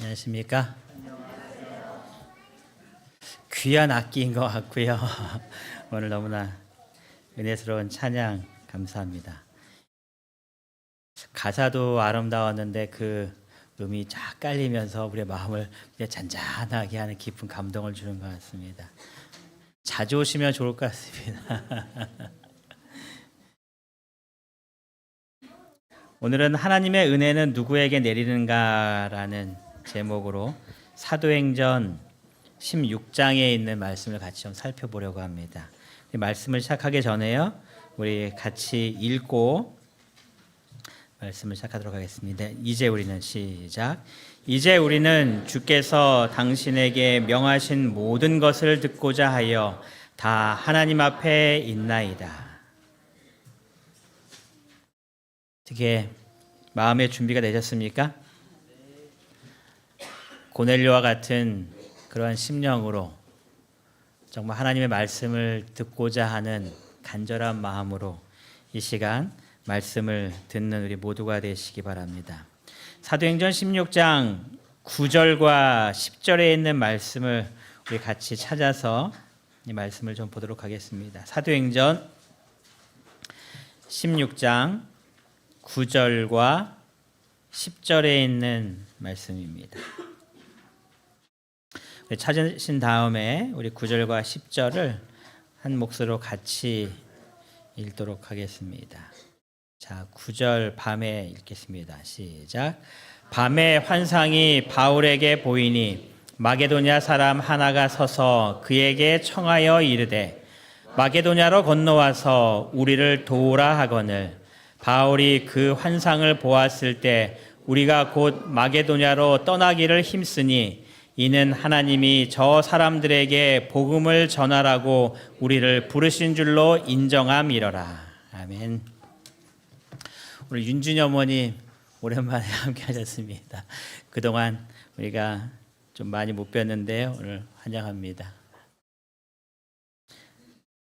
안녕하십니까? 귀한 악기인 것 같고요. 오늘 너무나 은혜스러운 찬양 감사합니다. 가사도 아름다웠는데 그 음이 쫙 깔리면서 우리의 마음을 잔잔하게 하는 깊은 감동을 주는 것 같습니다. 자주 오시면 좋을 것 같습니다. 오늘은 하나님의 은혜는 누구에게 내리는가라는 제목으로 사도행전 16장에 있는 말씀을 같이 좀 살펴보려고 합니다. 이 말씀을 시작하기 전에요, 우리 같이 읽고 말씀을 시작하도록 하겠습니다. 이제 우리는 시작. 이제 우리는 주께서 당신에게 명하신 모든 것을 듣고자 하여 다 하나님 앞에 있나이다. 어떻게 마음의 준비가 되셨습니까? 고넬료와 같은 그러한 심령으로 정말 하나님의 말씀을 듣고자 하는 간절한 마음으로 이 시간 말씀을 듣는 우리 모두가 되시기 바랍니다. 사도행전 16장 9절과 10절에 있는 말씀을 우리 같이 찾아서 이 말씀을 좀 보도록 하겠습니다. 사도행전 16장 9절과 10절에 있는 말씀입니다. 찾으신 다음에 우리 9절과 10절을 한 몫으로 같이 읽도록 하겠습니다. 자, 9절 밤에 읽겠습니다. 시작. 밤에 환상이 바울에게 보이니 마게도냐 사람 하나가 서서 그에게 청하여 이르되 마게도냐로 건너와서 우리를 도우라 하거늘 바울이 그 환상을 보았을 때 우리가 곧 마게도냐로 떠나기를 힘쓰니 이는 하나님이 저 사람들에게 복음을 전하라고 우리를 부르신 줄로 인정함이러라. 아멘. 오늘 윤준이 어머니 오랜만에 함께 하셨습니다. 그동안 우리가 좀 많이 못 뵀는데요. 오늘 환영합니다.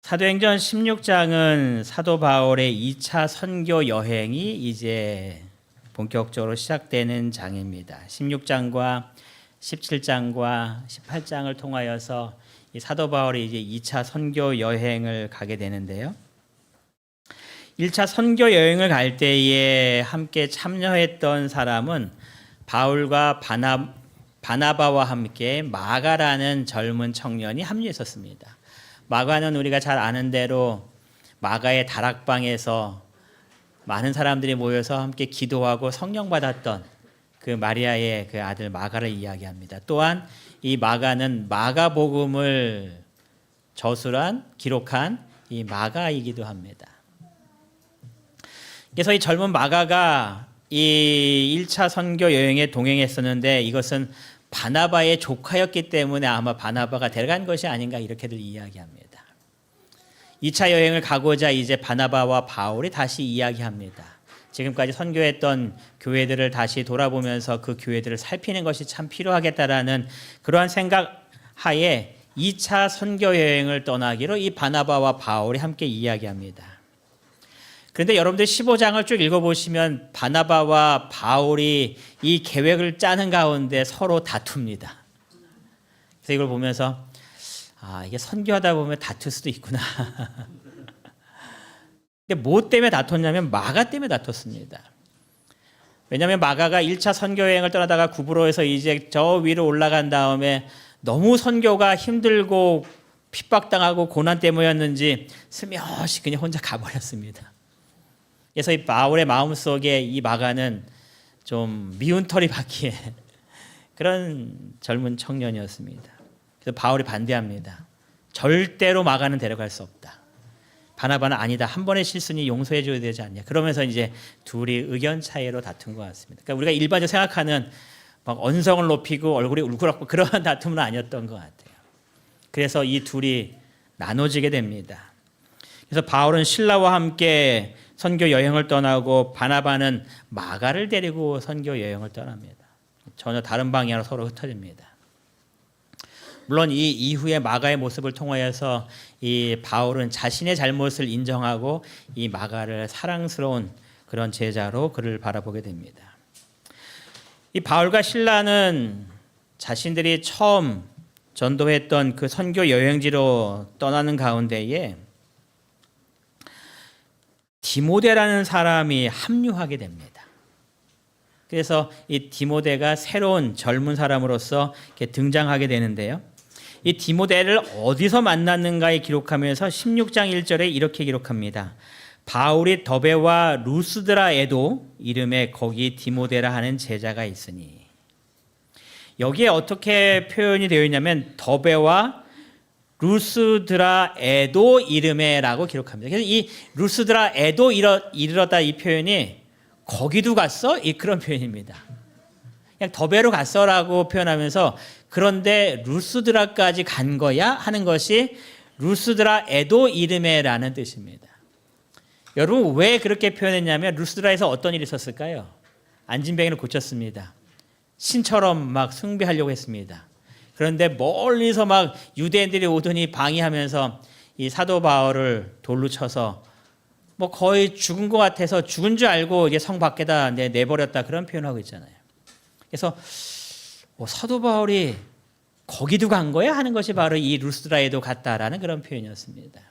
사도행전 16장은 사도 바울의 2차 선교 여행이 이제 본격적으로 시작되는 장입니다. 16장과 17장과 18장을 통하여서 이 사도 바울이 이제 2차 선교 여행을 가게 되는데요. 1차 선교 여행을 갈 때에 함께 참여했던 사람은 바울과 바나바와 함께 마가라는 젊은 청년이 합류했었습니다. 마가는 우리가 잘 아는 대로 마가의 다락방에서 많은 사람들이 모여서 함께 기도하고 성령 받았던 그 마리아의 그 아들 마가를 이야기합니다. 또한 이 마가는 마가복음을 저술한 기록한 이 마가이기도 합니다. 그래서 이 젊은 마가가 이 1차 선교 여행에 동행했었는데 이것은 바나바의 조카였기 때문에 아마 바나바가 데려간 것이 아닌가 이렇게들 이야기합니다. 2차 여행을 가고자 이제 바나바와 바울이 다시 이야기합니다. 지금까지 선교했던 교회들을 다시 돌아보면서 그 교회들을 살피는 것이 참 필요하겠다라는 그러한 생각 하에 2차 선교 여행을 떠나기로 이 바나바와 바울이 함께 이야기합니다. 그런데 여러분들 15장을 쭉 읽어보시면 바나바와 바울이 이 계획을 짜는 가운데 서로 다툽니다. 그래서 이걸 보면서 이게 선교하다 보면 다툴 수도 있구나. 근데 뭐 때문에 다퉜냐면 마가 때문에 다퉜습니다. 왜냐하면 마가가 1차 선교 여행을 떠나다가 구브로에서 이제 저 위로 올라간 다음에 너무 선교가 힘들고 핍박당하고 고난 때문이었는지 스며시 그냥 혼자 가버렸습니다. 그래서 이 바울의 마음속에 이 마가는 좀 미운 털이 박힌 그런 젊은 청년이었습니다. 그래서 바울이 반대합니다. 절대로 마가는 데려갈 수 없다. 바나바는 아니다. 한 번의 실수니 용서해 줘야 되지 않냐. 그러면서 이제 둘이 의견 차이로 다툰 것 같습니다. 그러니까 우리가 일반적으로 생각하는 막 언성을 높이고 얼굴이 울그락고 그런 다툼은 아니었던 것 같아요. 그래서 이 둘이 나눠지게 됩니다. 그래서 바울은 실라와 함께 선교 여행을 떠나고 바나바는 마가를 데리고 선교 여행을 떠납니다. 전혀 다른 방향으로 서로 흩어집니다. 물론 이 이후에 마가의 모습을 통하여서 이 바울은 자신의 잘못을 인정하고 이 마가를 사랑스러운 그런 제자로 그를 바라보게 됩니다. 이 바울과 실라는 자신들이 처음 전도했던 그 선교 여행지로 떠나는 가운데에 디모데라는 사람이 합류하게 됩니다. 그래서 이 디모데가 새로운 젊은 사람으로서 이렇게 등장하게 되는데요. 이 디모데를 어디서 만났는가에 기록하면서 16장 1절에 이렇게 기록합니다. 바울이 더베와 루스드라에도 이름에 거기 디모데라 하는 제자가 있으니. 여기에 어떻게 표현이 되어 있냐면 더베와 루스드라에도 이름에라고 기록합니다. 그래서 이 루스드라에도 이르렀다 이 표현이 거기도 갔어? 이 그런 표현입니다. 그냥 더베로 갔어라고 표현하면서 그런데 루스드라까지 간 거야 하는 것이 루스드라에도 이름에라는 뜻입니다. 여러분 왜 그렇게 표현했냐면 루스드라에서 어떤 일이 있었을까요? 안진뱅이를 고쳤습니다. 신처럼 막 숭배하려고 했습니다. 그런데 멀리서 막 유대인들이 오더니 방해하면서 이 사도 바울을 돌로 쳐서 뭐 거의 죽은 것 같아서 죽은 줄 알고 이제 성 밖에다 내버렸다 그런 표현하고 있잖아요. 그래서 사도 바울이 거기도 간 거야 하는 것이 바로 이 루스드라에도 갔다라는 그런 표현이었습니다.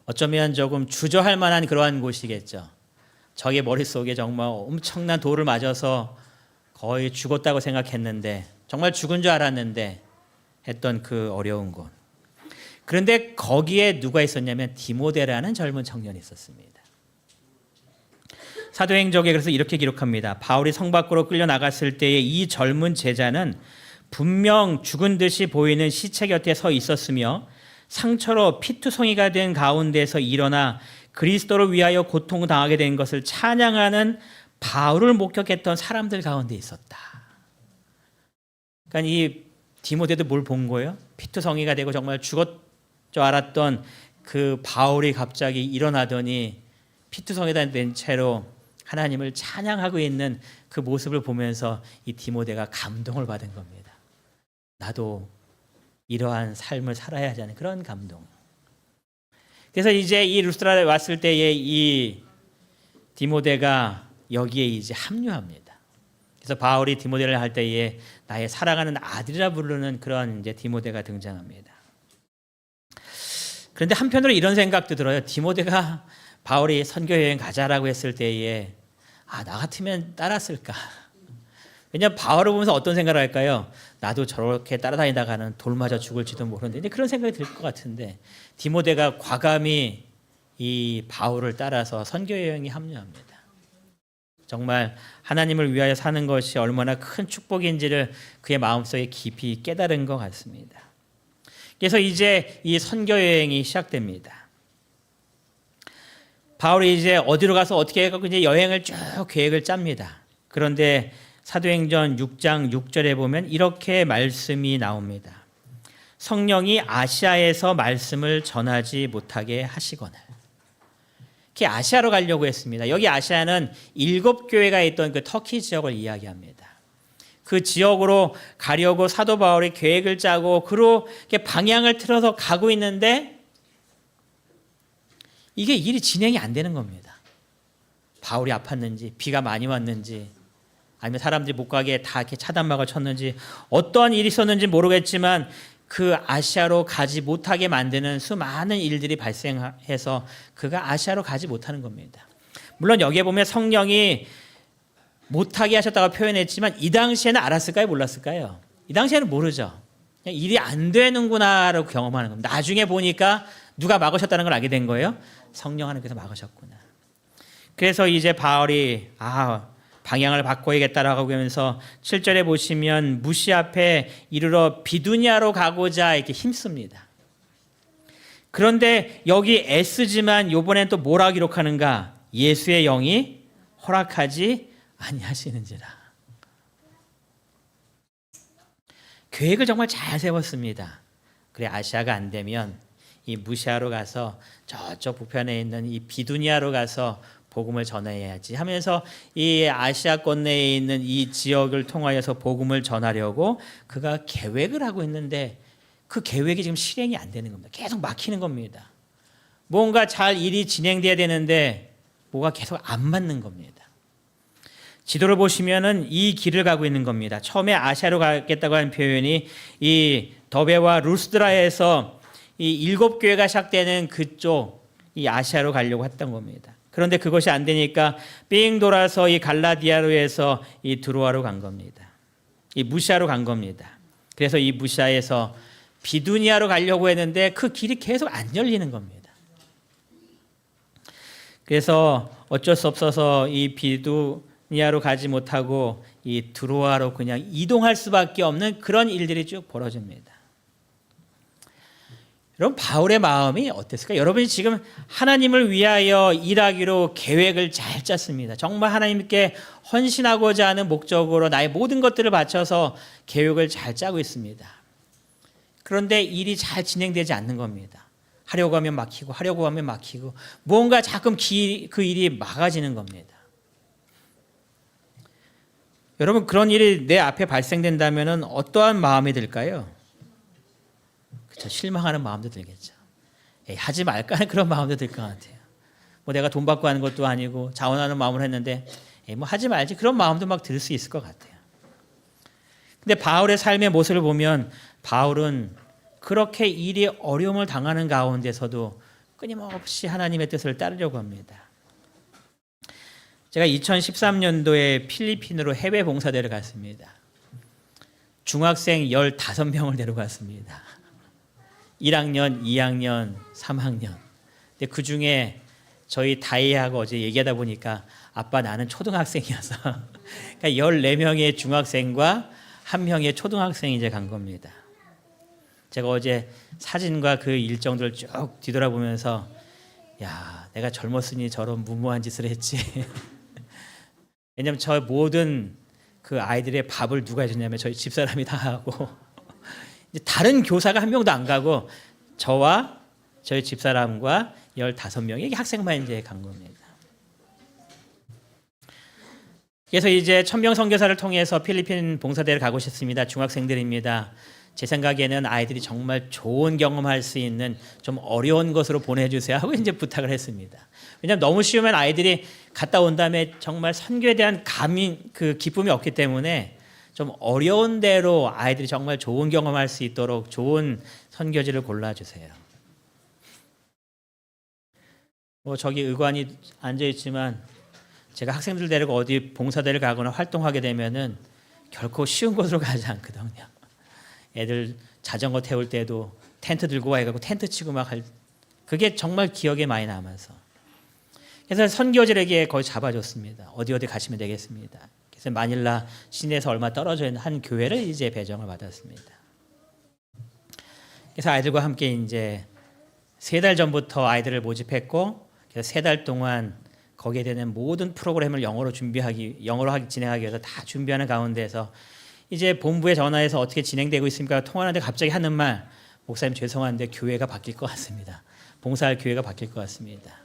어쩌면 조금 주저할 만한 그러한 곳이겠죠. 저의 머릿속에 정말 엄청난 돌을 맞아서 거의 죽었다고 생각했는데 정말 죽은 줄 알았는데 했던 그 어려운 곳. 그런데 거기에 누가 있었냐면 디모데라는 젊은 청년이 있었습니다. 사도행적에 그래서 이렇게 기록합니다. 바울이 성 밖으로 끌려 나갔을 때에 이 젊은 제자는 분명 죽은 듯이 보이는 시체 곁에 서 있었으며 상처로 피투성이가 된 가운데서 일어나 그리스도를 위하여 고통당하게 된 것을 찬양하는 바울을 목격했던 사람들 가운데 있었다. 그러니까 이 디모데도 뭘 본 거예요? 피투성이가 되고 정말 죽었 줄 알았던 그 바울이 갑자기 일어나더니 피투성이가 된 채로 하나님을 찬양하고 있는 그 모습을 보면서 이 디모데가 감동을 받은 겁니다. 나도 이러한 삶을 살아야 하자는 그런 감동. 그래서 이제 이 루스드라에 왔을 때에 이 디모데가 여기에 이제 합류합니다. 그래서 바울이 디모데를 할 때에 나의 사랑하는 아들이라 부르는 그런 이제 디모데가 등장합니다. 그런데 한편으로 이런 생각도 들어요. 디모데가 바울이 선교 여행 가자라고 했을 때에 나 같으면 따랐을까? 왜냐하면 바울을 보면서 어떤 생각을 할까요? 나도 저렇게 따라다니다가는 돌 맞아 죽을지도 모르는데 그런 생각이 들 것 같은데 디모데가 과감히 이 바울을 따라서 선교 여행에 합류합니다. 정말 하나님을 위하여 사는 것이 얼마나 큰 축복인지를 그의 마음속에 깊이 깨달은 것 같습니다. 그래서 이제 이 선교 여행이 시작됩니다. 바울이 이제 어디로 가서 어떻게 해갖고 이제 여행을 쭉 계획을 짭니다. 그런데 사도행전 6장 6절에 보면 이렇게 말씀이 나옵니다. 성령이 아시아에서 말씀을 전하지 못하게 하시거늘. 이렇게 아시아로 가려고 했습니다. 여기 아시아는 7교회가 있던 그 터키 지역을 이야기합니다. 그 지역으로 가려고 사도 바울이 계획을 짜고 그렇게 방향을 틀어서 가고 있는데 이게 일이 진행이 안 되는 겁니다. 바울이 아팠는지 비가 많이 왔는지 아니면 사람들이 못 가게 다 이렇게 차단막을 쳤는지 어떠한 일이 있었는지 모르겠지만 그 아시아로 가지 못하게 만드는 수많은 일들이 발생해서 그가 아시아로 가지 못하는 겁니다. 물론 여기에 보면 성령이 못하게 하셨다고 표현했지만 이 당시에는 알았을까요? 몰랐을까요? 이 당시에는 모르죠. 그냥 일이 안 되는구나라고 경험하는 겁니다. 나중에 보니까 누가 막으셨다는 걸 알게 된 거예요. 성령 하나님께서 막으셨구나. 그래서 이제 바울이 방향을 바꿔야겠다라고 하면서 7절에 보시면 무시 앞에 이르러 비두니아로 가고자 이렇게 힘씁니다. 그런데 여기 애쓰지만 이번엔 또 뭐라 기록하는가? 예수의 영이 허락하지 아니하시는지라. 계획을 정말 잘 세웠습니다. 그래 아시아가 안 되면 이 무시아로 가서 저쪽 북편에 있는 이 비두니아로 가서 복음을 전해야지 하면서 이 아시아권 내에 있는 이 지역을 통하여서 복음을 전하려고 그가 계획을 하고 있는데 그 계획이 지금 실행이 안 되는 겁니다. 계속 막히는 겁니다. 뭔가 잘 일이 진행돼야 되는데 뭐가 계속 안 맞는 겁니다. 지도를 보시면은 이 길을 가고 있는 겁니다. 처음에 아시아로 가겠다고 하는 표현이 이 더베와 루스드라에서 이 7교회가 시작되는 그쪽 이 아시아로 가려고 했던 겁니다. 그런데 그것이 안 되니까 삥 돌아서 이 갈라디아로 해서 이 드로아로 간 겁니다. 이 무시아로 간 겁니다. 그래서 이 무시아에서 비두니아로 가려고 했는데 그 길이 계속 안 열리는 겁니다. 그래서 어쩔 수 없어서 이 비두니아로 가지 못하고 이 드로아로 그냥 이동할 수밖에 없는 그런 일들이 쭉 벌어집니다. 여러분, 바울의 마음이 어땠을까? 여러분이 지금 하나님을 위하여 일하기로 계획을 잘 짰습니다. 정말 하나님께 헌신하고자 하는 목적으로 나의 모든 것들을 바쳐서 계획을 잘 짜고 있습니다. 그런데 일이 잘 진행되지 않는 겁니다. 하려고 하면 막히고 하려고 하면 막히고 뭔가 자꾸 그 일이 막아지는 겁니다. 여러분, 그런 일이 내 앞에 발생된다면 어떠한 마음이 들까요? 그렇죠. 실망하는 마음도 들겠죠. 하지 말까 하는 그런 마음도 들 것 같아요. 뭐 내가 돈 받고 하는 것도 아니고 자원하는 마음으로 했는데 뭐 하지 말지 그런 마음도 막 들 수 있을 것 같아요. 근데 바울의 삶의 모습을 보면 바울은 그렇게 일이 어려움을 당하는 가운데서도 끊임없이 하나님의 뜻을 따르려고 합니다. 제가 2013년도에 필리핀으로 해외 봉사대를 갔습니다. 중학생 15명을 데려갔습니다. 1학년, 2학년, 3학년. 근데 그 중에 저희 다이하고 어제 얘기하다 보니까 아빠 나는 초등학생이어서 그러니까 14명의 중학생과 1명의 초등학생이 이제 간 겁니다. 제가 어제 사진과 그 일정들을 쭉 뒤돌아보면서 야, 내가 젊었으니 저런 무모한 짓을 했지. 왜냐하면 저 모든 그 아이들의 밥을 누가 해줬냐면 저희 집사람이 다 하고 다른 교사가 한 명도 안 가고 저와 저희 집사람과 15명의 학생만 이제 간 겁니다. 그래서 이제 천명 선교사를 통해서 필리핀 봉사대를 가고 싶습니다. 중학생들입니다. 제 생각에는 아이들이 정말 좋은 경험할 수 있는 좀 어려운 것으로 보내주세요 하고 이제 부탁을 했습니다. 왜냐하면 너무 쉬우면 아이들이 갔다 온 다음에 정말 선교에 대한 그 기쁨이 없기 때문에 좀 어려운 대로 아이들이 정말 좋은 경험할 수 있도록 좋은 선교지를 골라주세요. 저기 의관이 앉아있지만 제가 학생들 데리고 어디 봉사대를 가거나 활동하게 되면은 결코 쉬운 곳으로 가지 않거든요. 애들 자전거 태울 때도 텐트 들고 와가지고 텐트 치고 막 그게 정말 기억에 많이 남아서 그래서 선교지에게 거의 잡아줬습니다. 어디 가시면 되겠습니다. 그래서 마닐라 시내에서 얼마 떨어져 있는 한 교회를 이제 배정을 받았습니다. 그래서 아이들과 함께 이제 3달 전부터 아이들을 모집했고 그래서 3달 동안 거기에 되는 모든 프로그램을 영어로 진행하기 위해서 다 준비하는 가운데서 이제 본부에 전화해서 어떻게 진행되고 있습니까? 통화하는데 갑자기 하는 말, 목사님 죄송한데 교회가 바뀔 것 같습니다. 봉사할 교회가 바뀔 것 같습니다.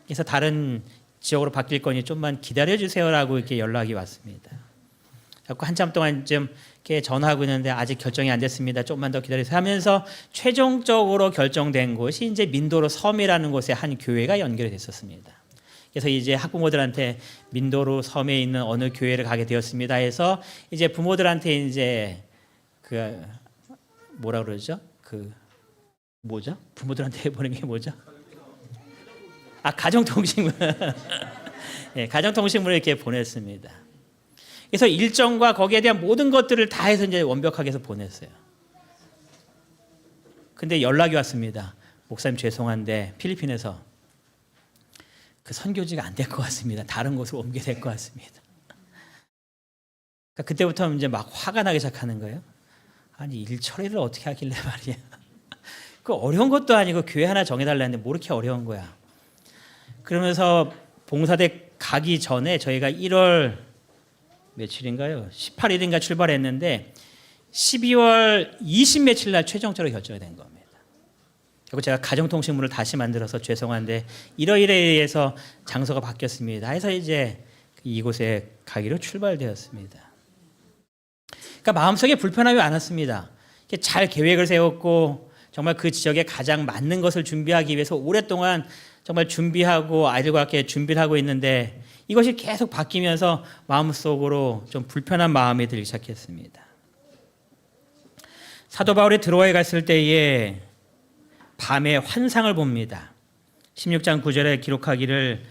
그래서 다른 지역으로 바뀔 거니 좀만 기다려주세요라고 이렇게 연락이 왔습니다. 그래서 한참 동안 좀 이렇게 전화하고 있는데 아직 결정이 안 됐습니다. 조금만 더 기다리세요 하면서 최종적으로 결정된 곳이 이제 민도로 섬이라는 곳에 한 교회가 연결이 됐었습니다. 그래서 이제 학부모들한테 민도로 섬에 있는 어느 교회를 가게 되었습니다 해서 이제 부모들한테 이제 그 뭐라 그러죠? 그 뭐죠? 부모들한테 보낸 게 뭐죠? 가정통신문. 네, 가정통신문을 이렇게 보냈습니다. 그래서 일정과 거기에 대한 모든 것들을 다 해서 이제 완벽하게 해서 보냈어요. 근데 연락이 왔습니다. 목사님 죄송한데 필리핀에서 그 선교지가 안 될 것 같습니다. 다른 곳으로 옮겨야 될 것 같습니다. 그러니까 그때부터 이제 막 화가 나기 시작하는 거예요. 아니 일 처리를 어떻게 하길래 말이야. 그 어려운 것도 아니고 교회 하나 정해달라는데 뭐 이렇게 어려운 거야. 그러면서 봉사대 가기 전에 저희가 1월 며칠인가요? 18일인가 출발했는데 12월 20 며칠 날 최종적으로 결정이 된 겁니다. 그리고 제가 가정통신문을 다시 만들어서 죄송한데 이러이러에 의해서 장소가 바뀌었습니다. 해서 이제 이곳에 가기로 출발되었습니다. 그러니까 마음속에 불편함이 많았습니다. 잘 계획을 세웠고 정말 그 지역에 가장 맞는 것을 준비하기 위해서 오랫동안 정말 준비하고 아이들과 함께 준비를 하고 있는데 이것이 계속 바뀌면서 마음속으로 좀 불편한 마음이 들기 시작했습니다. 사도 바울이 드로아에 갔을 때에 밤에 환상을 봅니다. 16장 9절에 기록하기를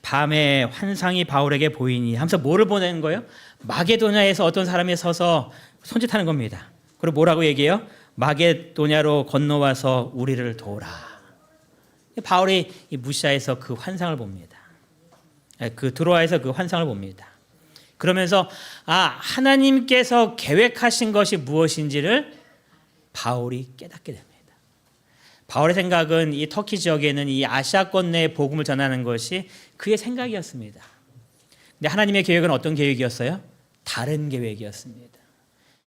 밤에 환상이 바울에게 보이니 하면서 뭐를 보내는 거예요? 마게도냐에서 어떤 사람이 서서 손짓하는 겁니다. 그리고 뭐라고 얘기해요? 마게도냐로 건너와서 우리를 도우라. 바울이 이 무시아에서 그 환상을 봅니다. 그 드로아에서 그 환상을 봅니다. 그러면서 하나님께서 계획하신 것이 무엇인지를 바울이 깨닫게 됩니다. 바울의 생각은 이 터키 지역에는 이 아시아권 내에 복음을 전하는 것이 그의 생각이었습니다. 근데 하나님의 계획은 어떤 계획이었어요? 다른 계획이었습니다.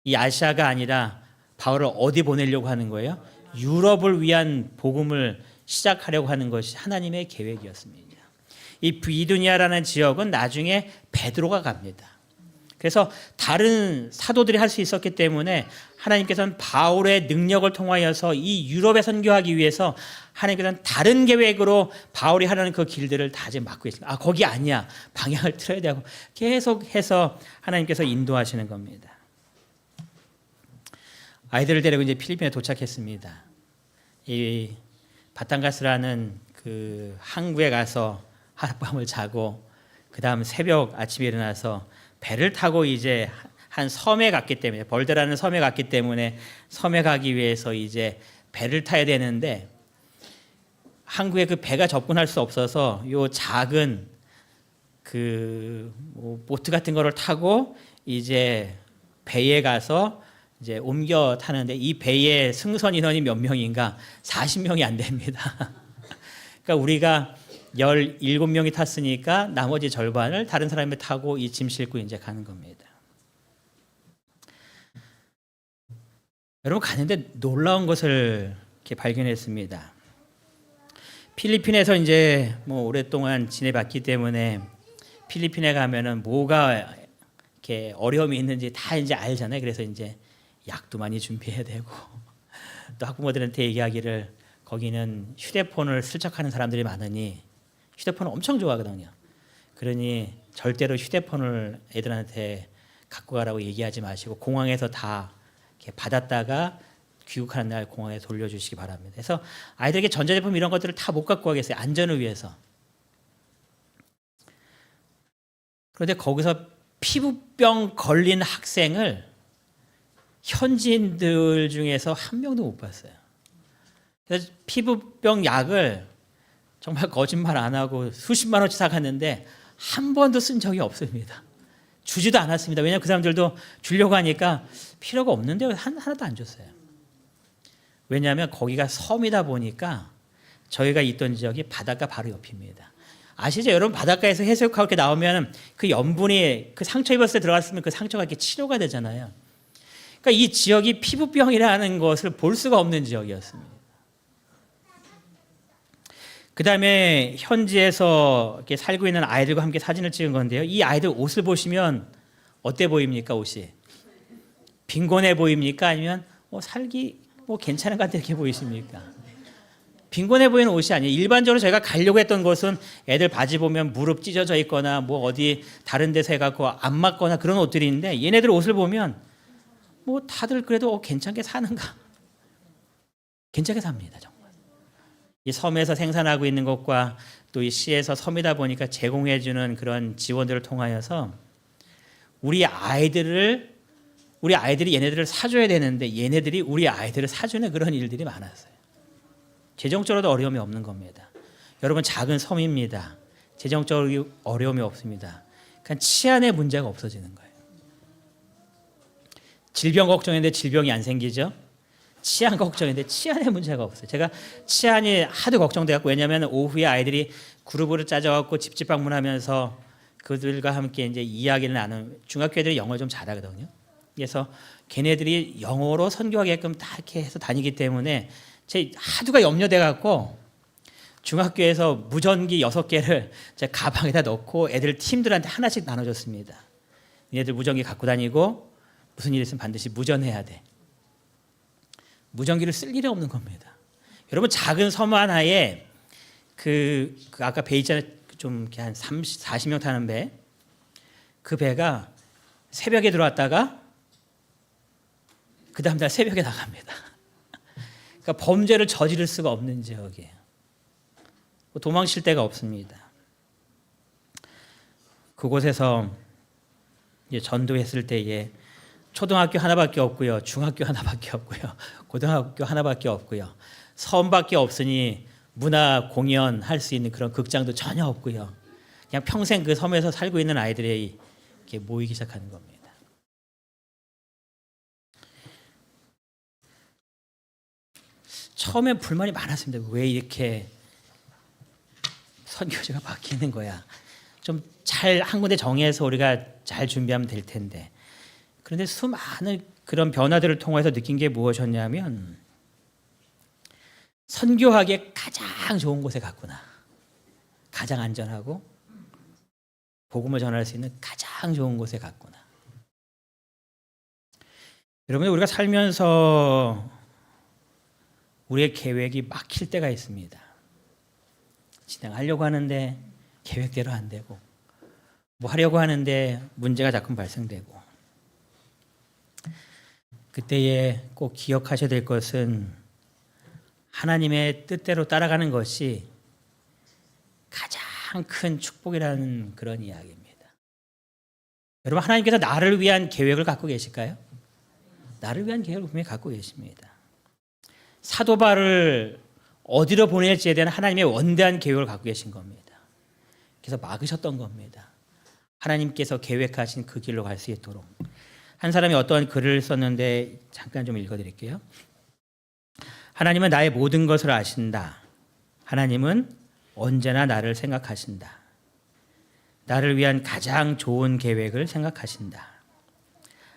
이 아시아가 아니라 바울을 어디 보내려고 하는 거예요? 유럽을 위한 복음을 시작하려고 하는 것이 하나님의 계획이었습니다. 이 비두니아라는 지역은 나중에 베드로가 갑니다. 그래서 다른 사도들이 할 수 있었기 때문에 하나님께서는 바울의 능력을 통하여서 이 유럽에 선교하기 위해서 하나님께서는 다른 계획으로 바울이 하려는 그 길들을 다 이제 막고 있습니다. 거기 아니야. 방향을 틀어야 되고 계속해서 하나님께서 인도하시는 겁니다. 아이들을 데리고 이제 필리핀에 도착했습니다. 이 바탕가스라는 그 항구에 가서 하룻밤을 자고 그 다음 새벽 아침에 일어나서 배를 타고 이제 한 섬에 갔기 때문에 벌드라는 섬에 갔기 때문에 섬에 가기 위해서 이제 배를 타야 되는데 항구에 그 배가 접근할 수 없어서 요 작은 그 보트 같은 거를 타고 이제 배에 가서 이제 옮겨 타는데 이 배의 승선 인원이 몇 명인가? 40명이 안 됩니다. 그러니까 우리가 17명이 탔으니까 나머지 절반을 다른 사람이 타고 이 짐 싣고 이제 가는 겁니다. 여러분 가는데 놀라운 것을 이렇게 발견했습니다. 필리핀에서 이제 오랫동안 지내봤기 때문에 필리핀에 가면은 뭐가 이렇게 어려움이 있는지 다 이제 알잖아요. 그래서 이제 약도 많이 준비해야 되고 또 학부모들한테 얘기하기를 거기는 휴대폰을 슬쩍하는 사람들이 많으니 휴대폰을 엄청 좋아하거든요. 그러니 절대로 휴대폰을 애들한테 갖고 가라고 얘기하지 마시고 공항에서 다 이렇게 받았다가 귀국하는 날 공항에 돌려주시기 바랍니다. 그래서 아이들에게 전자제품 이런 것들을 다 못 갖고 가겠어요. 안전을 위해서. 그런데 거기서 피부병 걸린 학생을 현지인들 중에서 한 명도 못 봤어요. 그래서 피부병 약을 정말 거짓말 안 하고 수십만 원치 사갔는데 한 번도 쓴 적이 없습니다. 주지도 않았습니다. 왜냐하면 그 사람들도 주려고 하니까 필요가 없는데 하나도 안 줬어요. 왜냐하면 거기가 섬이다 보니까 저희가 있던 지역이 바닷가 바로 옆입니다. 아시죠? 여러분 바닷가에서 해수욕하고 이렇게 나오면 그 염분이 그 상처 입었을 때 들어갔으면 그 상처가 이렇게 치료가 되잖아요. 그러니까 이 지역이 피부병이라는 것을 볼 수가 없는 지역이었습니다. 그 다음에 현지에서 이렇게 살고 있는 아이들과 함께 사진을 찍은 건데요. 이 아이들 옷을 보시면 어때 보입니까? 옷이 빈곤해 보입니까? 아니면 살기 괜찮은 것 같아 이렇게 보이십니까? 빈곤해 보이는 옷이 아니에요. 일반적으로 저희가 가려고 했던 곳은 애들 바지 보면 무릎 찢어져 있거나 어디 다른 데서 해갖고 안 맞거나 그런 옷들인데 얘네들 옷을 보면 다들 그래도 괜찮게 사는가? 괜찮게 삽니다. 정말. 이 섬에서 생산하고 있는 것과 또 이 시에서 섬이다 보니까 제공해주는 그런 지원들을 통하여서 우리 아이들이 얘네들을 사줘야 되는데 얘네들이 우리 아이들을 사주는 그런 일들이 많았어요. 재정적으로도 어려움이 없는 겁니다. 여러분 작은 섬입니다. 재정적으로 어려움이 없습니다. 그냥 치안의 문제가 없어지는 거예요. 질병 걱정했는데 질병이 안 생기죠. 치안 걱정인데 치안의 문제가 없어요. 제가 치안이 하도 걱정돼갖고 왜냐하면 오후에 아이들이 그룹으로 짜져갖고 집집 방문하면서 그들과 함께 이제 이야기를 나누는 중학교 애들이 영어를 좀 잘하거든요. 그래서 걔네들이 영어로 선교하게끔 다 이렇게 해서 다니기 때문에 제 하도가 염려돼갖고 중학교에서 무전기 6개를 제 가방에다 넣고 애들 팀들한테 하나씩 나눠줬습니다. 얘네들 무전기 갖고 다니고 무슨 일 있으면 반드시 무전해야 돼. 무전기를 쓸 일이 없는 겁니다. 여러분 작은 섬 하나에 그 아까 배 있잖아요. 좀 이렇게 한 30, 40명 타는 배. 그 배가 새벽에 들어왔다가 그 다음 날 새벽에 나갑니다. 그러니까 범죄를 저지를 수가 없는 지역이에요. 도망칠 데가 없습니다. 그곳에서 이제 전도했을 때에 초등학교 하나밖에 없고요, 중학교 하나밖에 없고요, 고등학교 하나밖에 없고요, 섬밖에 없으니 문화 공연 할 수 있는 그런 극장도 전혀 없고요. 그냥 평생 그 섬에서 살고 있는 아이들이 이렇게 모이기 시작하는 겁니다. 처음엔 불만이 많았습니다. 왜 이렇게 선교지가 바뀌는 거야? 좀 잘 한 군데 정해서 우리가 잘 준비하면 될 텐데. 그런데 수많은 그런 변화들을 통해서 느낀 게 무엇이었냐면 선교하기에 가장 좋은 곳에 갔구나. 가장 안전하고 복음을 전할 수 있는 가장 좋은 곳에 갔구나. 여러분, 우리가 살면서 우리의 계획이 막힐 때가 있습니다. 진행하려고 하는데 계획대로 안 되고, 뭐 하려고 하는데 문제가 자꾸 발생되고, 그때에 꼭 기억하셔야 될 것은 하나님의 뜻대로 따라가는 것이 가장 큰 축복이라는 그런 이야기입니다. 여러분, 하나님께서 나를 위한 계획을 갖고 계실까요? 나를 위한 계획을 분명히 갖고 계십니다. 사도 바울을 어디로 보낼지에 대한 하나님의 원대한 계획을 갖고 계신 겁니다. 그래서 막으셨던 겁니다. 하나님께서 계획하신 그 길로 갈 수 있도록. 한 사람이 어떠한 글을 썼는데 잠깐 좀 읽어드릴게요. 하나님은 나의 모든 것을 아신다. 하나님은 언제나 나를 생각하신다. 나를 위한 가장 좋은 계획을 생각하신다.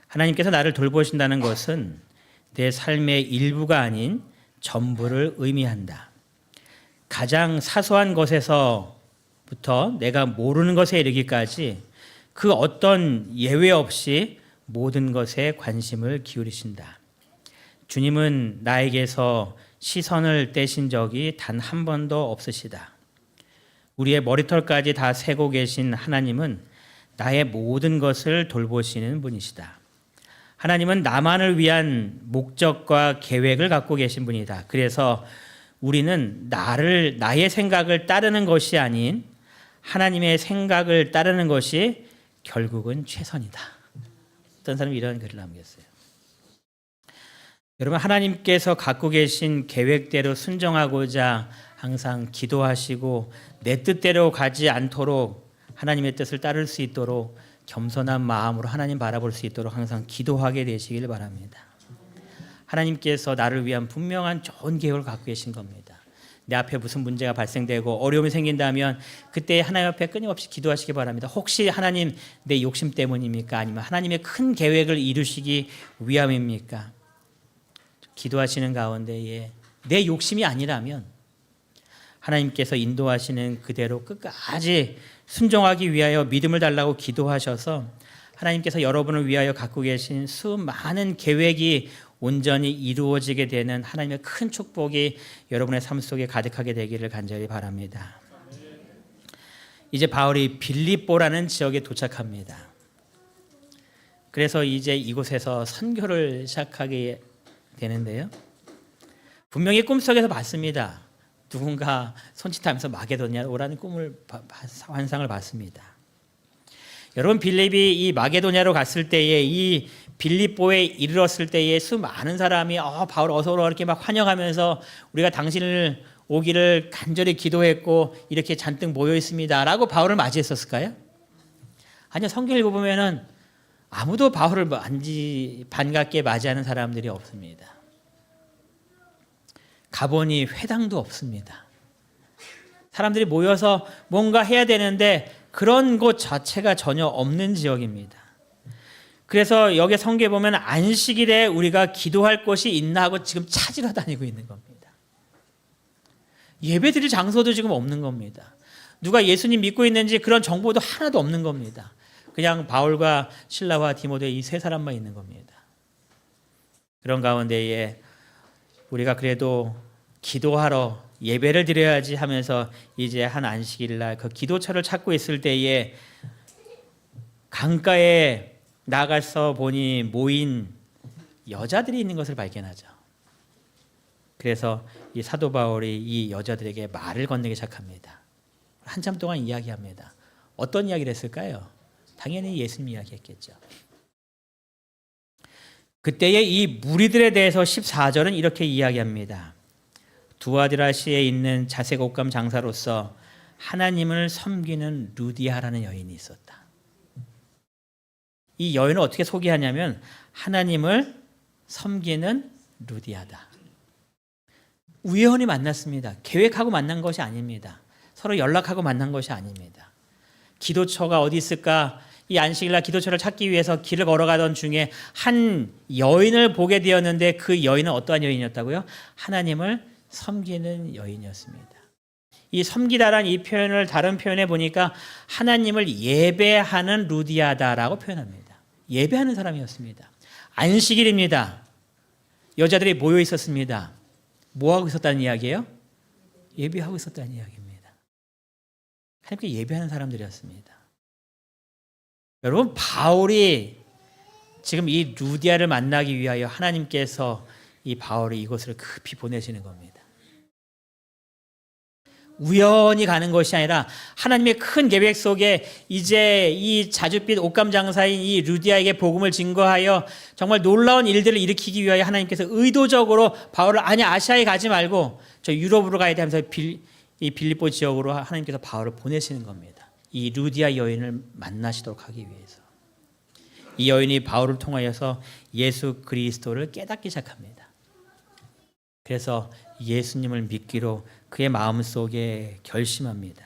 하나님께서 나를 돌보신다는 것은 내 삶의 일부가 아닌 전부를 의미한다. 가장 사소한 것에서부터 내가 모르는 것에 이르기까지 그 어떤 예외 없이 모든 것에 관심을 기울이신다. 주님은 나에게서 시선을 떼신 적이 단 한 번도 없으시다. 우리의 머리털까지 다 세고 계신 하나님은 나의 모든 것을 돌보시는 분이시다. 하나님은 나만을 위한 목적과 계획을 갖고 계신 분이다. 그래서 우리는 나의 생각을 따르는 것이 아닌 하나님의 생각을 따르는 것이 결국은 최선이다. 어떤 사람이 이런 글을 남겼어요. 여러분, 하나님께서 갖고 계신 계획대로 순종하고자 항상 기도하시고 내 뜻대로 가지 않도록 하나님의 뜻을 따를 수 있도록 겸손한 마음으로 하나님 바라볼 수 있도록 항상 기도하게 되시길 바랍니다. 하나님께서 나를 위한 분명한 좋은 계획을 갖고 계신 겁니다. 내 앞에 무슨 문제가 발생되고 어려움이 생긴다면 그때 하나님 앞에 끊임없이 기도하시기 바랍니다. 혹시 하나님 내 욕심 때문입니까? 아니면 하나님의 큰 계획을 이루시기 위함입니까? 기도하시는 가운데에 내 욕심이 아니라면 하나님께서 인도하시는 그대로 끝까지 순종하기 위하여 믿음을 달라고 기도하셔서 하나님께서 여러분을 위하여 갖고 계신 수많은 계획이 온전히 이루어지게 되는 하나님의 큰 축복이 여러분의 삶 속에 가득하게 되기를 간절히 바랍니다. 이제 바울이 빌립보라는 지역에 도착합니다. 그래서 이제 이곳에서 선교를 시작하게 되는데요. 분명히 꿈속에서 봤습니다. 누군가 손짓하면서 마게도냐 오라는 환상을 봤습니다. 여러분, 빌립이 이 마게도냐로 갔을 때에 이 빌립보에 이르렀을 때에 수많은 사람이 바울 어서 오라 이렇게 막 환영하면서 우리가 당신을 오기를 간절히 기도했고 이렇게 잔뜩 모여 있습니다라고 바울을 맞이했었을까요? 아니요, 성경 읽어보면은 아무도 바울을 반갑게 맞이하는 사람들이 없습니다. 가보니 회당도 없습니다. 사람들이 모여서 뭔가 해야 되는데 그런 곳 자체가 전혀 없는 지역입니다. 그래서 여기 성경에 보면 안식일에 우리가 기도할 곳이 있나 하고 지금 찾으러 다니고 있는 겁니다. 예배드릴 장소도 지금 없는 겁니다. 누가 예수님 믿고 있는지 그런 정보도 하나도 없는 겁니다. 그냥 바울과 실라와 디모데 이 세 사람만 있는 겁니다. 그런 가운데에 우리가 그래도 기도하러 예배를 드려야지 하면서 이제 한 안식일 날 그 기도처를 찾고 있을 때에 강가에 나가서 보니 모인 여자들이 있는 것을 발견하죠. 그래서 이 사도 바울이 이 여자들에게 말을 건네기 시작합니다. 한참 동안 이야기합니다. 어떤 이야기를 했을까요? 당연히 예수님 이야기했겠죠. 그때의 이 무리들에 대해서 14절은 이렇게 이야기합니다. 두아디라시에 있는 자색 옷감 장사로서 하나님을 섬기는 루디아라는 여인이 있었다. 이 여인을 어떻게 소개하냐면 하나님을 섬기는 루디아다. 우연히 만났습니다. 계획하고 만난 것이 아닙니다. 서로 연락하고 만난 것이 아닙니다. 기도처가 어디 있을까? 이 안식일날 기도처를 찾기 위해서 길을 걸어가던 중에 한 여인을 보게 되었는데 그 여인은 어떠한 여인이었다고요? 하나님을 섬기는 여인이었습니다. 이 섬기다란 이 표현을 다른 표현에 보니까 하나님을 예배하는 루디아다라고 표현합니다. 예배하는 사람이었습니다. 안식일입니다. 여자들이 모여 있었습니다. 뭐 하고 있었다는 이야기예요? 예배하고 있었다는 이야기입니다. 하나님께 예배하는 사람들이었습니다. 여러분, 바울이 지금 이 루디아를 만나기 위하여 하나님께서 이 바울이 이곳을 급히 보내시는 겁니다. 우연히 가는 것이 아니라 하나님의 큰 계획 속에 이제 이 자줏빛 옷감 장사인 이 루디아에게 복음을 증거하여 정말 놀라운 일들을 일으키기 위하여 하나님께서 의도적으로 바울을 아니 아시아에 가지 말고 저 유럽으로 가야 돼 하면서 이 빌립보 지역으로 하나님께서 바울을 보내시는 겁니다. 이 루디아 여인을 만나시도록 하기 위해서. 이 여인이 바울을 통하여서 예수 그리스도를 깨닫기 시작합니다. 그래서 예수님을 믿기로 그의 마음속에 결심합니다.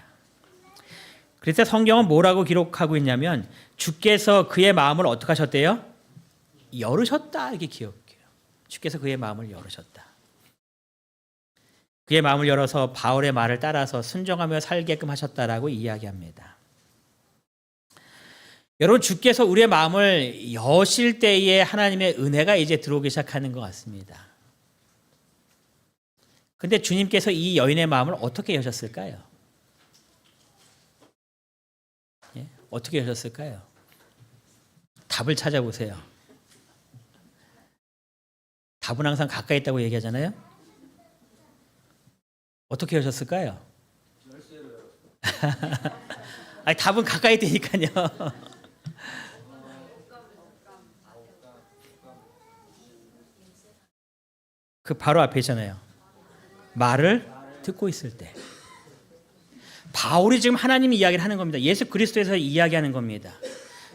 그래서 성경은 뭐라고 기록하고 있냐면 주께서 그의 마음을 어떻게 하셨대요? 열으셨다 이렇게 기억해요. 주께서 그의 마음을 열으셨다. 그의 마음을 열어서 바울의 말을 따라서 순종하며 살게끔 하셨다라고 이야기합니다. 여러분, 주께서 우리의 마음을 여실 때에 하나님의 은혜가 이제 들어오기 시작하는 것 같습니다. 근데 주님께서 이 여인의 마음을 어떻게 여셨을까요? 예? 어떻게 여셨을까요? 답을 찾아보세요. 답은 항상 가까이 있다고 얘기하잖아요. 어떻게 여셨을까요? 아니, 답은 가까이 있다니까요. 그 바로 앞에 있잖아요. 말을 듣고 있을 때. 바울이 지금 하나님 이야기를 하는 겁니다. 예수 그리스도에서 이야기하는 겁니다.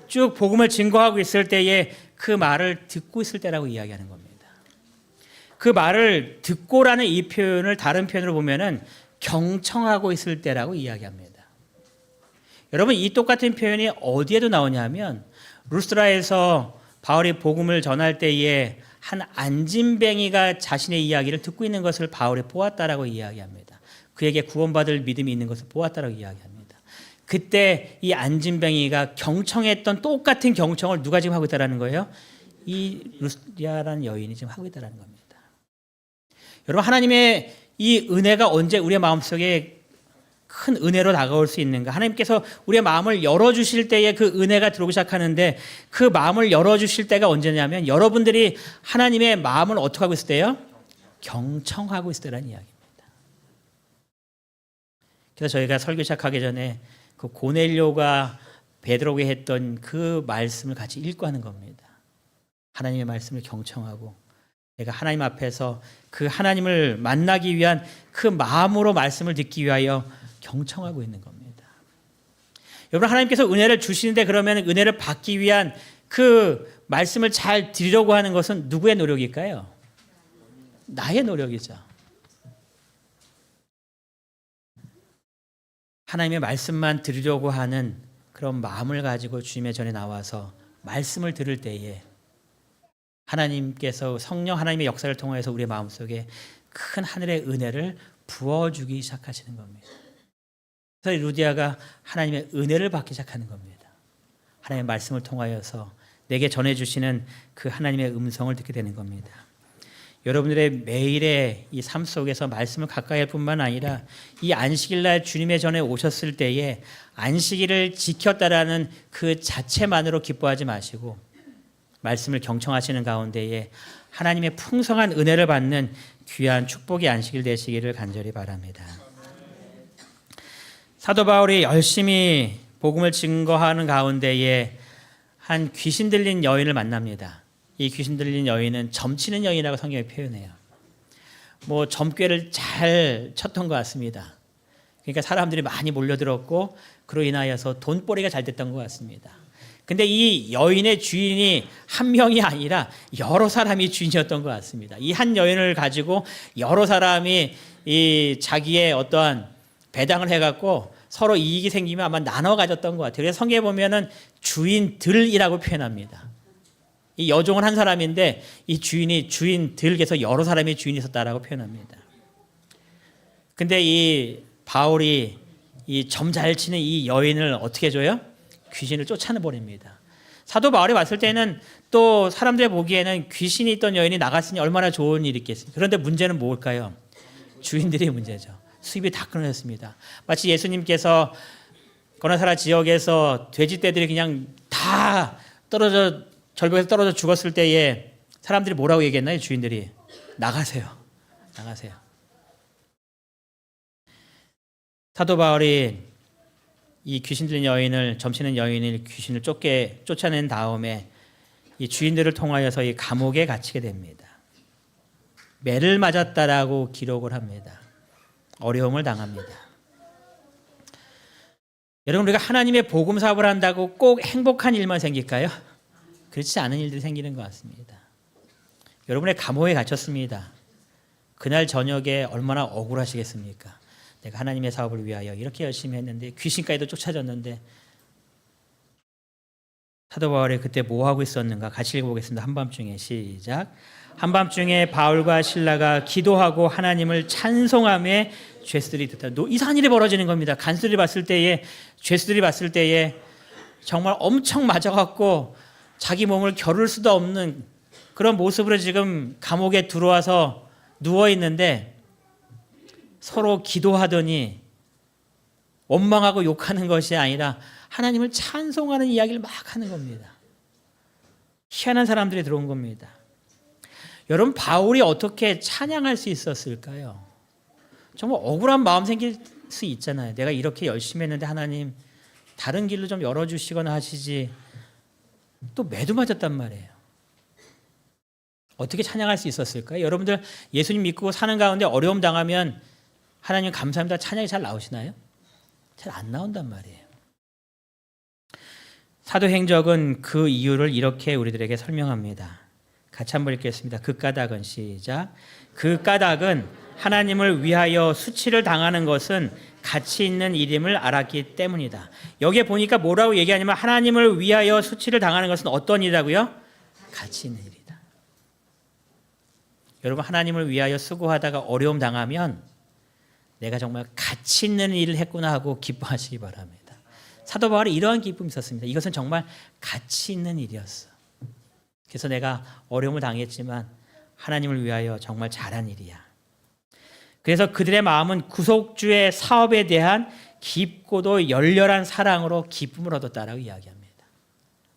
쭉 복음을 증거하고 있을 때에 그 말을 듣고 있을 때라고 이야기하는 겁니다. 그 말을 듣고라는 이 표현을 다른 표현으로 보면은 경청하고 있을 때라고 이야기합니다. 여러분, 이 똑같은 표현이 어디에도 나오냐면 루스드라에서 바울이 복음을 전할 때에 한 안진뱅이가 자신의 이야기를 듣고 있는 것을 바울이 보았다라고 이야기합니다. 그에게 구원받을 믿음이 있는 것을 보았다라고 이야기합니다. 그때 이 안진뱅이가 경청했던 똑같은 경청을 누가 지금 하고 있다라는 거예요? 이 루스디아라는 여인이 지금 하고 있다라는 겁니다. 여러분, 하나님의 이 은혜가 언제 우리의 마음속에 큰 은혜로 다가올 수 있는가? 하나님께서 우리의 마음을 열어주실 때에 그 은혜가 들어오기 시작하는데 그 마음을 열어주실 때가 언제냐면 여러분들이 하나님의 마음을 어떻게 하고 있을 때요? 경청하고 있을 때라는 이야기입니다. 그래서 저희가 설교 시작하기 전에 그 고넬료가 베드로에게 했던 그 말씀을 같이 읽고 하는 겁니다. 하나님의 말씀을 경청하고 내가 하나님 앞에서 그 하나님을 만나기 위한 그 마음으로 말씀을 듣기 위하여 경청하고 있는 겁니다. 여러분, 하나님께서 은혜를 주시는데 그러면 은혜를 받기 위한 그 말씀을 잘 드리려고 하는 것은 누구의 노력일까요? 나의 노력이죠. 하나님의 말씀만 드리려고 하는 그런 마음을 가지고 주님의 전에 나와서 말씀을 들을 때에 하나님께서 성령 하나님의 역사를 통해서 우리의 마음속에 큰 하늘의 은혜를 부어주기 시작하시는 겁니다. 그래서 루디아가 하나님의 은혜를 받기 시작하는 겁니다. 하나님의 말씀을 통하여서 내게 전해주시는 그 하나님의 음성을 듣게 되는 겁니다. 여러분들의 매일의 이 삶 속에서 말씀을 가까이 할 뿐만 아니라 이 안식일날 주님의 전에 오셨을 때에 안식일을 지켰다라는 그 자체만으로 기뻐하지 마시고 말씀을 경청하시는 가운데에 하나님의 풍성한 은혜를 받는 귀한 축복의 안식일 되시기를 간절히 바랍니다. 사도 바울이 열심히 복음을 증거하는 가운데에 한 귀신 들린 여인을 만납니다. 이 귀신 들린 여인은 점치는 여인이라고 성경이 표현해요. 점괘를 잘 쳤던 것 같습니다. 그러니까 사람들이 많이 몰려들었고 그로 인하여서 돈벌이가 잘 됐던 것 같습니다. 근데 이 여인의 주인이 한 명이 아니라 여러 사람이 주인이었던 것 같습니다. 이 한 여인을 가지고 여러 사람이 이 자기의 어떠한 배당을 해갖고 서로 이익이 생기면 아마 나눠 가졌던 것 같아요. 그래서 성경에 보면은 주인들이라고 표현합니다. 이 여종은 한 사람인데 이 주인이 주인들께서 여러 사람이 주인이 있었다라고 표현합니다. 근데 이 바울이 이 점 잘 치는 이 여인을 어떻게 해줘요? 귀신을 쫓아내버립니다. 사도 바울이 봤을 때는 또 사람들이 보기에는 귀신이 있던 여인이 나갔으니 얼마나 좋은 일이 있겠습니까? 그런데 문제는 뭘까요? 주인들이 문제죠. 수입이 다 끊어졌습니다. 마치 예수님께서 거나사라 지역에서 돼지떼들이 그냥 다 절벽에서 떨어져 죽었을 때에 사람들이 뭐라고 얘기했나요? 주인들이 나가세요. 나가세요. 사도 바울이 이 귀신 들린 여인을, 점치는 여인을 귀신을 쫓아낸 다음에 이 주인들을 통하여서 이 감옥에 갇히게 됩니다. 매를 맞았다라고 기록을 합니다. 어려움을 당합니다. 여러분, 우리가 하나님의 복음 사업을 한다고 꼭 행복한 일만 생길까요? 그렇지 않은 일들이 생기는 것 같습니다. 여러분의 감옥에 갇혔습니다. 그날 저녁에 얼마나 억울하시겠습니까? 내가 하나님의 사업을 위하여 이렇게 열심히 했는데 귀신까지도 쫓아졌는데. 사도 바울이 그때 뭐 하고 있었는가? 같이 읽어보겠습니다. 한밤중에 시작. 한밤중에 바울과 실라가 기도하고 하나님을 찬송하며 죄수들이 듣다. 이상한 일이 벌어지는 겁니다. 간수들이 봤을 때에, 죄수들이 봤을 때에 정말 엄청 맞아갖고 자기 몸을 겨룰 수도 없는 그런 모습으로 지금 감옥에 들어와서 누워 있는데 서로 기도하더니 원망하고 욕하는 것이 아니라 하나님을 찬송하는 이야기를 막 하는 겁니다. 희한한 사람들이 들어온 겁니다. 여러분, 바울이 어떻게 찬양할 수 있었을까요? 정말 억울한 마음 생길 수 있잖아요. 내가 이렇게 열심히 했는데 하나님 다른 길로 좀 열어주시거나 하시지. 또 매도 맞았단 말이에요. 어떻게 찬양할 수 있었을까요? 여러분들 예수님 믿고 사는 가운데 어려움 당하면 하나님 감사합니다 찬양이 잘 나오시나요? 잘 안 나온단 말이에요. 사도행적은 그 이유를 이렇게 우리들에게 설명합니다. 같이 한번 읽겠습니다. 그 까닭은 시작. 그 까닭은 하나님을 위하여 수치를 당하는 것은 가치 있는 일임을 알았기 때문이다. 여기에 보니까 뭐라고 얘기하냐면 하나님을 위하여 수치를 당하는 것은 어떤 일이라고요? 가치 있는 일이다. 여러분, 하나님을 위하여 수고하다가 어려움 당하면 내가 정말 가치 있는 일을 했구나 하고 기뻐하시기 바랍니다. 사도 바울이 이러한 기쁨이 있었습니다. 이것은 정말 가치 있는 일이었어. 그래서 내가 어려움을 당했지만 하나님을 위하여 정말 잘한 일이야. 그래서 그들의 마음은 구속주의 사업에 대한 깊고도 열렬한 사랑으로 기쁨을 얻었다라고 이야기합니다.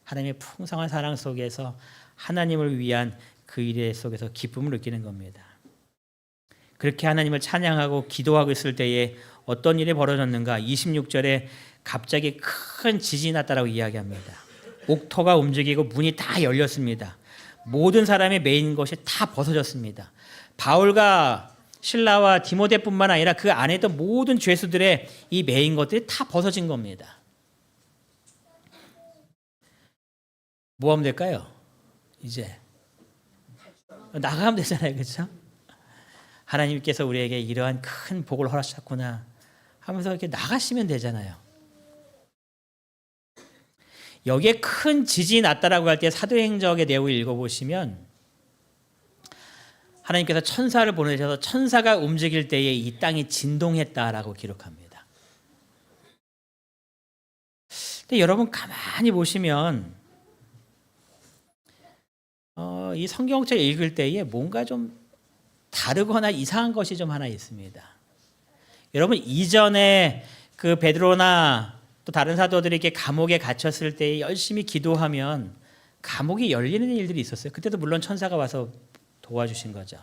하나님의 풍성한 사랑 속에서 하나님을 위한 그 일 속에서 기쁨을 느끼는 겁니다. 그렇게 하나님을 찬양하고 기도하고 있을 때에 어떤 일이 벌어졌는가? 26절에 갑자기 큰 지진이 났다라고 이야기합니다. 옥토가 움직이고 문이 다 열렸습니다. 모든 사람의 매인 것이 다 벗어졌습니다. 바울과 실라와 디모데뿐만 아니라 그 안에 있던 모든 죄수들의 이 매인 것들이 다 벗어진 겁니다. 뭐 하면 될까요? 이제 나가면 되잖아요. 그렇죠? 하나님께서 우리에게 이러한 큰 복을 허락하셨구나 하면서 이렇게 나가시면 되잖아요. 여기에 큰 지진이 났다라고 할 때 사도행적의 내용을 읽어보시면 하나님께서 천사를 보내셔서 천사가 움직일 때에 이 땅이 진동했다라고 기록합니다. 근데 여러분 가만히 보시면 이 성경책 읽을 때에 뭔가 좀 다르거나 이상한 것이 좀 하나 있습니다. 여러분, 이전에 그 베드로나 또 다른 사도들이 이렇게 감옥에 갇혔을 때 열심히 기도하면 감옥이 열리는 일들이 있었어요. 그때도 물론 천사가 와서 도와주신 거죠.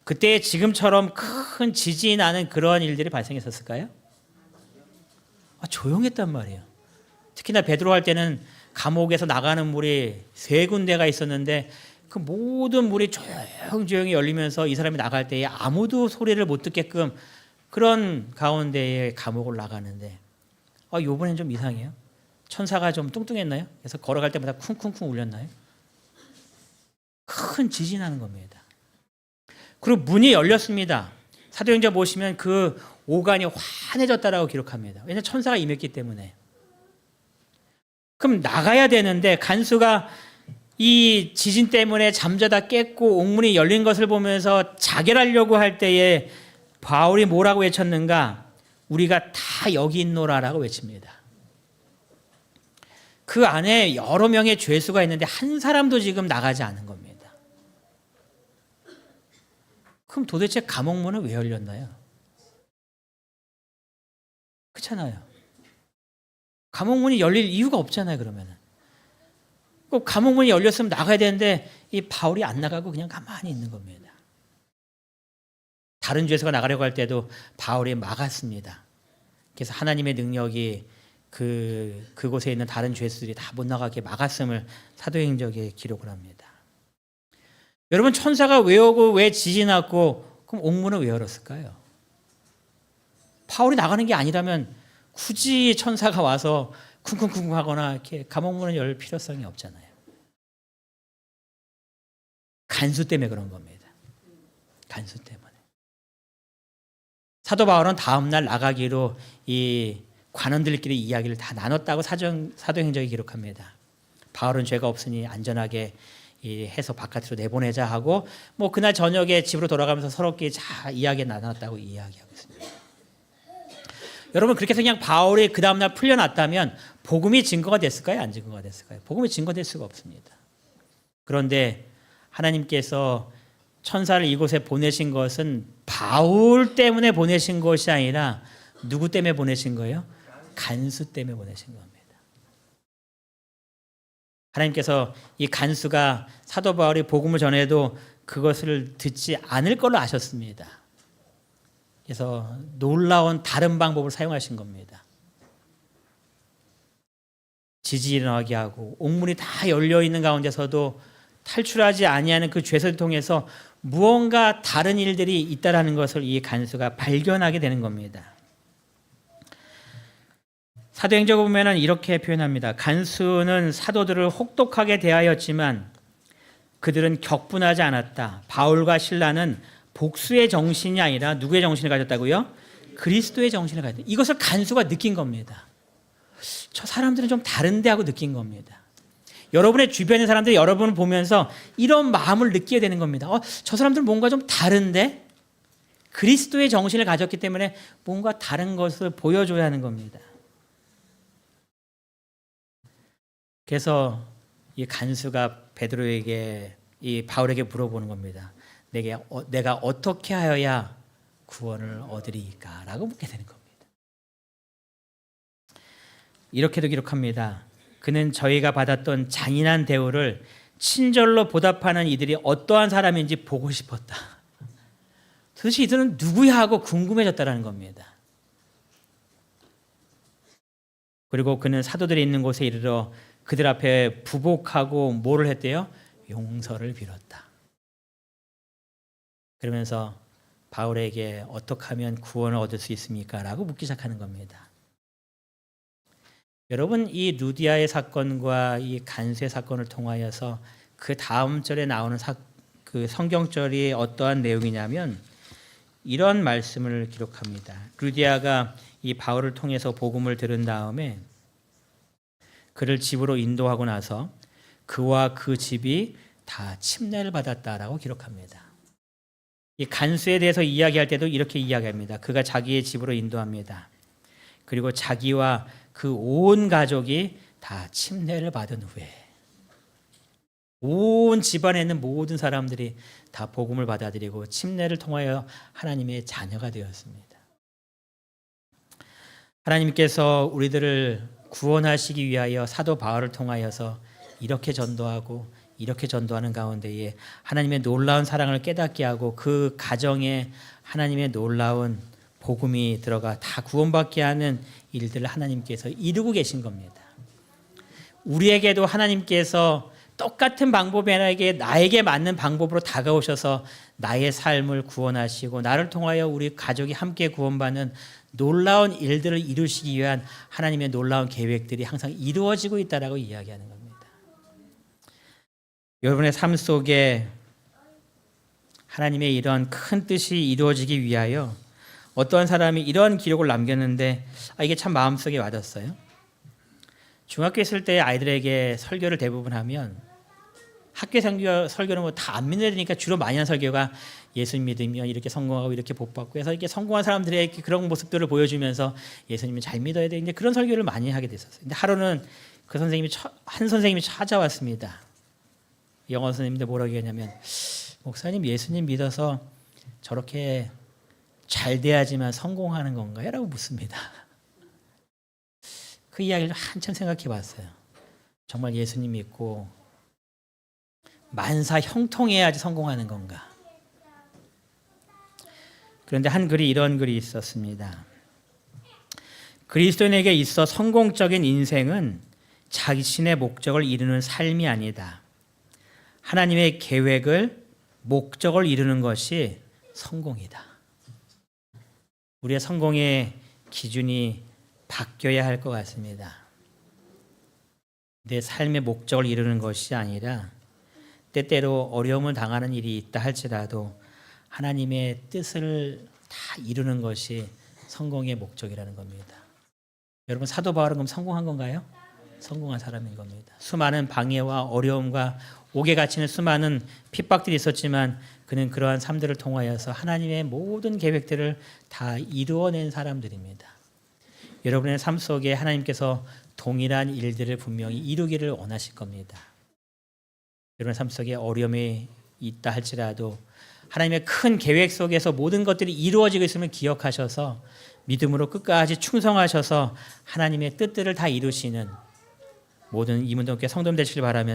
그때 지금처럼 큰 지진이 나는 그런 일들이 발생했었을까요? 조용했단 말이에요. 특히나 베드로 할 때는 감옥에서 나가는 물이 3군데가 있었는데 그 모든 물이 조용히 열리면서 이 사람이 나갈 때에 아무도 소리를 못 듣게끔 그런 가운데에 감옥을 나가는데 요번엔 좀 이상해요. 천사가 좀 뚱뚱했나요? 그래서 걸어갈 때마다 쿵쿵쿵 울렸나요? 큰 지진이 나는 겁니다. 그리고 문이 열렸습니다. 사도행전 보시면 그 오간이 환해졌다라고 기록합니다. 왜냐하면 천사가 임했기 때문에. 그럼 나가야 되는데 간수가 이 지진 때문에 잠자다 깼고 옥문이 열린 것을 보면서 자결하려고 할 때에 바울이 뭐라고 외쳤는가? 우리가 다 여기 있노라라고 외칩니다. 그 안에 여러 명의 죄수가 있는데 한 사람도 지금 나가지 않은 겁니다. 그럼 도대체 감옥문은 왜 열렸나요? 그렇잖아요. 감옥문이 열릴 이유가 없잖아요. 그러면은 꼭 감옥문이 열렸으면 나가야 되는데 이 바울이 안 나가고 그냥 가만히 있는 겁니다. 다른 죄수가 나가려고 할 때도 바울이 막았습니다. 그래서 하나님의 능력이 그곳에 있는 다른 죄수들이 다 못 나가게 막았음을 사도행전에 기록을 합니다. 여러분, 천사가 왜 오고 왜 지진 났고 그럼 옥문은 왜 열었을까요? 바울이 나가는 게 아니라면 굳이 천사가 와서 쿵쿵쿵 하거나 이렇게 감옥문을 열 필요성이 없잖아요. 간수 때문에 그런 겁니다. 간수 때문에. 사도 바울은 다음 날 나가기로 이 관원들끼리 이야기를 다 나눴다고 사도행전에 기록합니다. 바울은 죄가 없으니 안전하게 해서 바깥으로 내보내자 하고 뭐 그날 저녁에 집으로 돌아가면서 서로끼리 잘 이야기 나눴다고 이야기하고 있습니다. 여러분, 그렇게 해서 그냥 바울이 그 다음날 풀려났다면 복음이 증거가 됐을까요? 안 증거가 됐을까요? 복음이 증거될 수가 없습니다. 그런데 하나님께서 천사를 이곳에 보내신 것은 바울 때문에 보내신 것이 아니라 누구 때문에 보내신 거예요? 간수 때문에 보내신 겁니다. 하나님께서 이 간수가 사도 바울이 복음을 전해도 그것을 듣지 않을 걸로 아셨습니다. 그래서 놀라운 다른 방법을 사용하신 겁니다. 지진이 일어나게 하고 옥문이 다 열려있는 가운데서도 탈출하지 아니하는 그 죄를 통해서 무언가 다른 일들이 있다라는 것을 이 간수가 발견하게 되는 겁니다. 사도행전을 보면 이렇게 표현합니다. 간수는 사도들을 혹독하게 대하였지만 그들은 격분하지 않았다. 바울과 실라는 복수의 정신이 아니라 누구의 정신을 가졌다고요? 그리스도의 정신을 가졌다. 이것을 간수가 느낀 겁니다. 저 사람들은 좀 다른데 하고 느낀 겁니다. 여러분의 주변의 사람들이 여러분을 보면서 이런 마음을 느끼게 되는 겁니다. 저 사람들은 뭔가 좀 다른데? 그리스도의 정신을 가졌기 때문에 뭔가 다른 것을 보여줘야 하는 겁니다. 그래서 이 간수가 베드로에게 이 바울에게 물어보는 겁니다. 내가 어떻게 하여야 구원을 얻으리까? 라고 묻게 되는 겁니다. 이렇게도 기록합니다. 그는 저희가 받았던 잔인한 대우를 친절로 보답하는 이들이 어떠한 사람인지 보고 싶었다. 도대체 이들은 누구야 하고 궁금해졌다는 겁니다. 그리고 그는 사도들이 있는 곳에 이르러 그들 앞에 부복하고 뭐를 했대요? 용서를 빌었다. 그러면서 바울에게 어떻게 하면 구원을 얻을 수 있습니까? 라고 묻기 시작하는 겁니다. 여러분, 이 루디아의 사건과 이 간수의 사건을 통하여서 그 다음 절에 나오는 그 성경절이 어떠한 내용이냐면 이런 말씀을 기록합니다. 루디아가 이 바울을 통해서 복음을 들은 다음에 그를 집으로 인도하고 나서 그와 그 집이 다 침례를 받았다라고 기록합니다. 이 간수에 대해서 이야기할 때도 이렇게 이야기합니다. 그가 자기의 집으로 인도합니다. 그리고 자기와 그 온 가족이 다 침례를 받은 후에 온 집안에 있는 모든 사람들이 다 복음을 받아들이고 침례를 통하여 하나님의 자녀가 되었습니다. 하나님께서 우리들을 구원하시기 위하여 사도 바울을 통하여서 이렇게 전도하고 이렇게 전도하는 가운데에 하나님의 놀라운 사랑을 깨닫게 하고 그 가정에 하나님의 놀라운 복음이 들어가 다 구원받게 하는 일들을 하나님께서 이루고 계신 겁니다. 우리에게도 하나님께서 똑같은 방법에 나에게 맞는 방법으로 다가오셔서 나의 삶을 구원하시고 나를 통하여 우리 가족이 함께 구원받는 놀라운 일들을 이루시기 위한 하나님의 놀라운 계획들이 항상 이루어지고 있다라고 이야기하는 겁니다. 여러분의 삶 속에 하나님의 이런 큰 뜻이 이루어지기 위하여 어떠한 사람이 이런 기록을 남겼는데 이게 참 마음속에 와닿았어요. 중학교 있을 때 아이들에게 설교를 대부분 하면 학교 설교는 뭐 다 안 믿어야 되니까 주로 많이 하는 설교가 예수님 믿으면 이렇게 성공하고 이렇게 복받고 해서 이렇게 성공한 사람들의 그런 모습들을 보여주면서 예수님을 잘 믿어야 돼. 이제 그런 설교를 많이 하게 됐었어요. 근데 하루는 그 선생님이 한 선생님이 찾아왔습니다. 영어 선생님인데 뭐라고 했냐면 목사님 예수님 믿어서 저렇게 잘 돼야지만 성공하는 건가요? 라고 묻습니다. 그 이야기를 한참 생각해 봤어요. 정말 예수님 믿고 만사 형통해야지 성공하는 건가? 그런데 한 글이 이런 글이 있었습니다. 그리스도인에게 있어 성공적인 인생은 자신의 목적을 이루는 삶이 아니다. 하나님의 계획을 목적을 이루는 것이 성공이다. 우리의 성공의 기준이 바뀌어야 할 것 같습니다. 내 삶의 목적을 이루는 것이 아니라 때때로 어려움을 당하는 일이 있다 할지라도 하나님의 뜻을 다 이루는 것이 성공의 목적이라는 겁니다. 여러분 사도 바울은 그럼 성공한 건가요? 성공한 사람인 겁니다. 수많은 방해와 어려움과 옥에 갇히는 수많은 핍박들이 있었지만 그는 그러한 삶들을 통하여서 하나님의 모든 계획들을 다 이루어낸 사람들입니다. 여러분의 삶 속에 하나님께서 동일한 일들을 분명히 이루기를 원하실 겁니다. 여러분의 삶 속에 어려움이 있다 할지라도 하나님의 큰 계획 속에서 모든 것들이 이루어지고 있음을 기억하셔서 믿음으로 끝까지 충성하셔서 하나님의 뜻들을 다 이루시는 모든 이문동께 성도님 되시길 바라면서